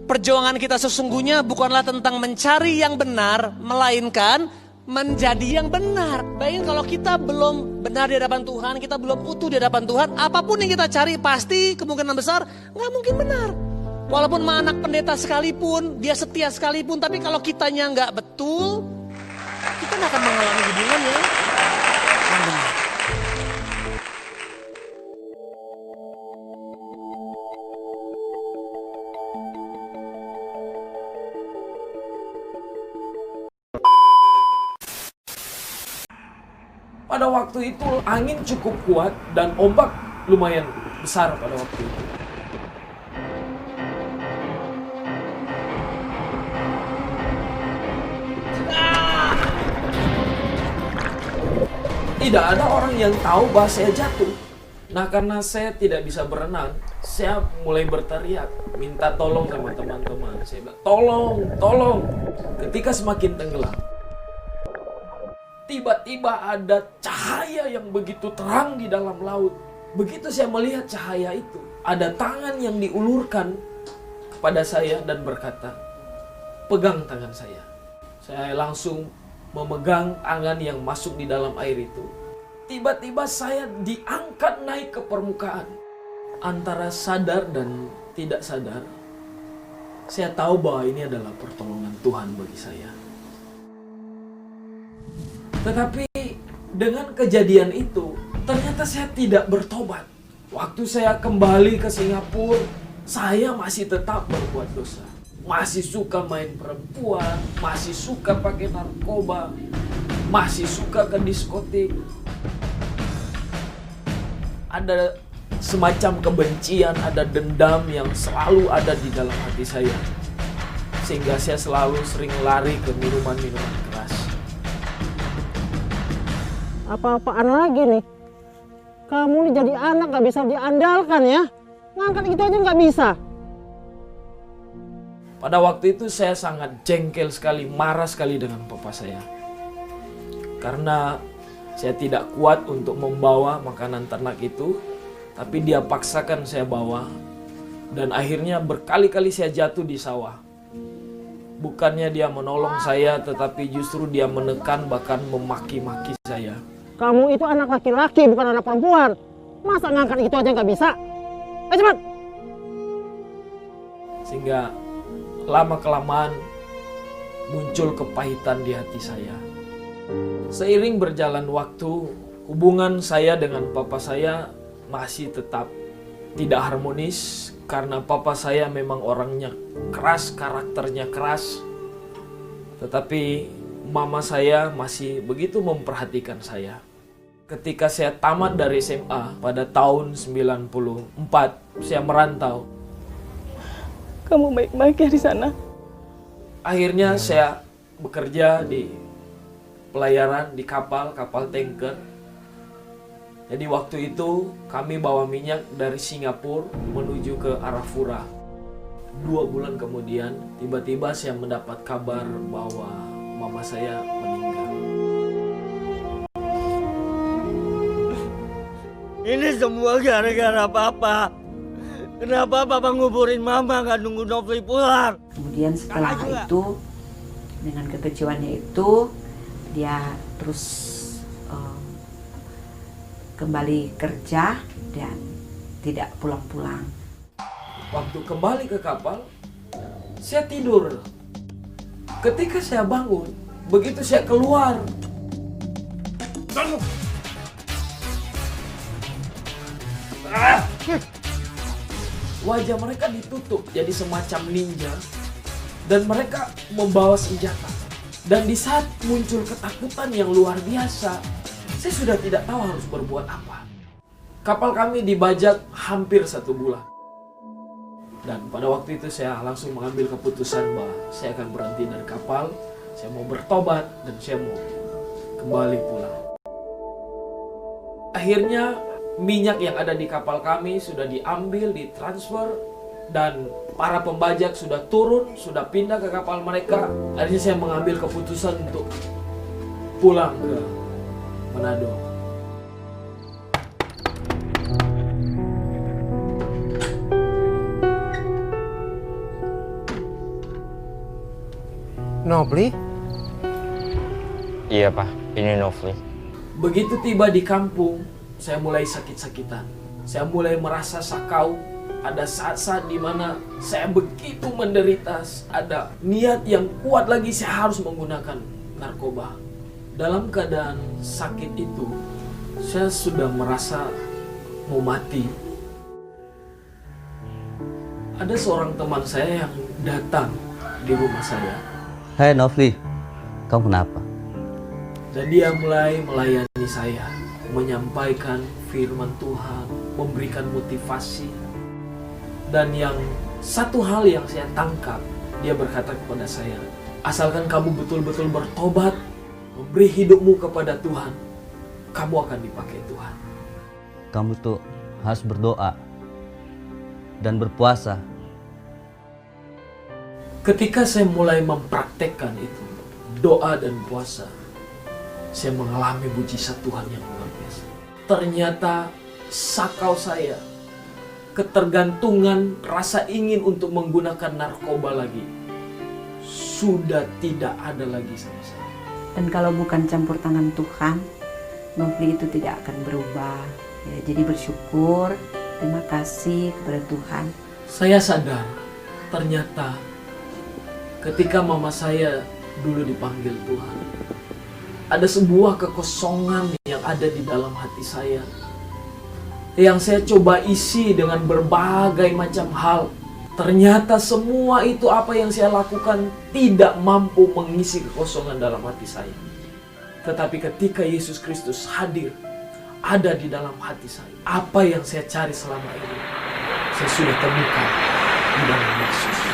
Perjuangan kita sesungguhnya bukanlah tentang mencari yang benar, melainkan menjadi yang benar. Bayangin kalau kita belum benar di hadapan Tuhan, kita belum utuh di hadapan Tuhan, apapun yang kita cari pasti kemungkinan besar nggak mungkin benar. Walaupun anak pendeta sekalipun, dia setia sekalipun, tapi kalau kitanya nggak betul, kita nggak akan mengalami hubungan yang benar. Pada waktu itu angin cukup kuat dan ombak lumayan besar pada waktu itu. Tidak ada orang yang tahu bahwa saya jatuh. Nah, karena saya tidak bisa berenang, saya mulai berteriak, minta tolong sama teman-teman. Saya bilang, tolong, tolong. Ketika semakin tenggelam, tiba-tiba ada cahaya yang begitu terang di dalam laut. Begitu saya melihat cahaya itu, ada tangan yang diulurkan kepada saya dan berkata, pegang tangan saya. Saya langsung memegang tangan yang masuk di dalam air itu. Tiba-tiba saya diangkat naik ke permukaan. Antara sadar dan tidak sadar, saya tahu bahwa ini adalah pertolongan Tuhan bagi saya. Tetapi dengan kejadian itu, ternyata saya tidak bertobat. Waktu saya kembali ke Singapura, saya masih tetap berbuat dosa. Masih suka main perempuan, masih suka pakai narkoba, masih suka ke diskotik. Ada semacam kebencian, ada dendam yang selalu ada di dalam hati saya. Sehingga saya selalu sering lari ke minuman-minuman keras. Apa-apaan lagi nih? Kamu nih jadi anak gak bisa diandalkan ya. Ngangkat itu aja gak bisa. Pada waktu itu saya sangat jengkel sekali, marah sekali dengan papa saya. Karena saya tidak kuat untuk membawa makanan ternak itu, tapi dia paksakan saya bawa. Dan akhirnya berkali-kali saya jatuh di sawah. Bukannya dia menolong saya, tetapi justru dia menekan bahkan memaki-maki saya. Kamu itu anak laki-laki bukan anak perempuan. Masa ngangkat itu aja nggak bisa? Ayo cepat! Sehingga lama-kelamaan muncul kepahitan di hati saya. Seiring berjalan waktu, hubungan saya dengan papa saya masih tetap tidak harmonis. Karena papa saya memang orangnya keras, karakternya keras. Tetapi mama saya masih begitu memperhatikan saya. Ketika saya tamat dari SMA pada tahun 94, saya merantau. Kamu baik-baik ya di sana? Akhirnya saya bekerja di pelayaran di kapal tanker. Jadi waktu itu kami bawa minyak dari Singapura menuju ke Arafura. 2 bulan kemudian tiba-tiba saya mendapat kabar bahwa mama saya meninggal. Ini semua gara-gara papa. Kenapa papa nguburin mama gak nunggu Novli pulang? Kemudian setelah itu, dengan kekecewanya itu, dia terus kembali kerja dan tidak pulang-pulang. Waktu kembali ke kapal, saya tidur. Ketika saya bangun, begitu saya keluar, wajah mereka ditutup jadi semacam ninja dan mereka membawa senjata. Dan di saat muncul ketakutan yang luar biasa, saya sudah tidak tahu harus berbuat apa. Kapal kami dibajak hampir 1 bulan. Dan pada waktu itu saya langsung mengambil keputusan bahwa saya akan berhenti dari kapal, saya mau bertobat dan saya mau kembali pulang. Akhirnya minyak yang ada di kapal kami sudah diambil, ditransfer, dan para pembajak sudah turun, sudah pindah ke kapal mereka. Akhirnya saya mengambil keputusan untuk pulang ke Manado. Nobli? Iya Pak, ini Novli. Begitu tiba di kampung, saya mulai sakit-sakitan. Saya mulai merasa sakau. Ada saat-saat di mana saya begitu menderita. Ada niat yang kuat lagi, saya harus menggunakan narkoba. Dalam keadaan sakit itu, saya sudah merasa mau mati. Ada seorang teman saya yang datang di rumah saya. Hai Novli, kamu kenapa? Dan dia mulai melayani saya, menyampaikan firman Tuhan, memberikan motivasi. Dan yang satu hal yang saya tangkap, dia berkata kepada saya, asalkan kamu betul-betul bertobat, memberi hidupmu kepada Tuhan, kamu akan dipakai Tuhan. Kamu tuh harus berdoa dan berpuasa. Ketika saya mulai mempraktekkan itu, doa dan puasa, saya mengalami mujizat Tuhan yang luar biasa. Ternyata sakau saya, ketergantungan, rasa ingin untuk menggunakan narkoba lagi, sudah tidak ada lagi sama saya. Dan kalau bukan campur tangan Tuhan, Nobli itu tidak akan berubah. Ya, jadi bersyukur, terima kasih kepada Tuhan. Saya sadar, ternyata ketika mama saya dulu dipanggil Tuhan, ada sebuah kekosongan yang ada di dalam hati saya, yang saya coba isi dengan berbagai macam hal. Ternyata semua itu apa yang saya lakukan tidak mampu mengisi kekosongan dalam hati saya. Tetapi ketika Yesus Kristus hadir, ada di dalam hati saya, apa yang saya cari selama ini, saya sudah temukan di dalam Yesus.